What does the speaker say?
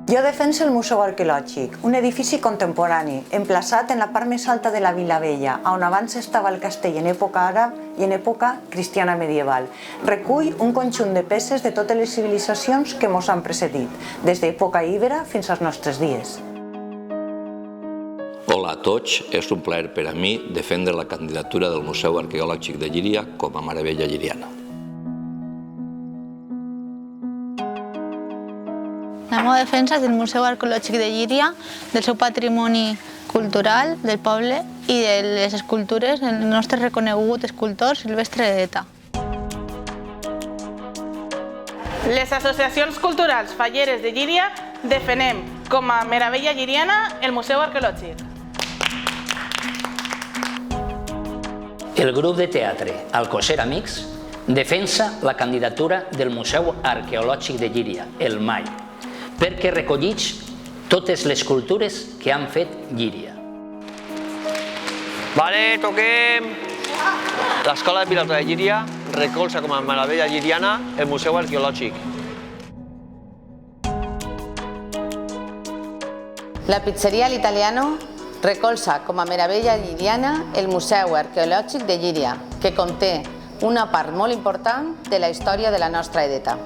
Jo defenso el Museu Arqueològic, un edifici contemporani, emplaçat en la part més alta de la Vila Vella, on abans estava el castell en època àrab i en època cristiana medieval. Recull un conjunt de peces de totes les civilitzacions que ens han precedit, des d'època íbera fins als nostres dies. Hola a tots, és un plaer per a mi defendre la candidatura del Museu Arqueològic de Llíria com a meravella lliriana. La meva defensa és del Museu Arqueològic de Llíria, del seu patrimoni cultural, del poble i de les escultures del nostre reconegut escultor Silvestre d'Eta. Les associacions culturals falleres de Llíria defenem com a meravella lliriana el Museu Arqueològic. El grup de teatre Alcocer Amics defensa la candidatura del Museu Arqueològic de Llíria, el MAI, perquè recollix totes les cultures que han fet Llíria. Vale, toquem! L'Escola de Pilota de Llíria recolza com a meravella lliriana el Museu Arqueològic. La pizzeria L'Italiano recolza com a meravella lliriana el Museu Arqueològic de Llíria, que conté una part molt important de la història de la nostra Edeta.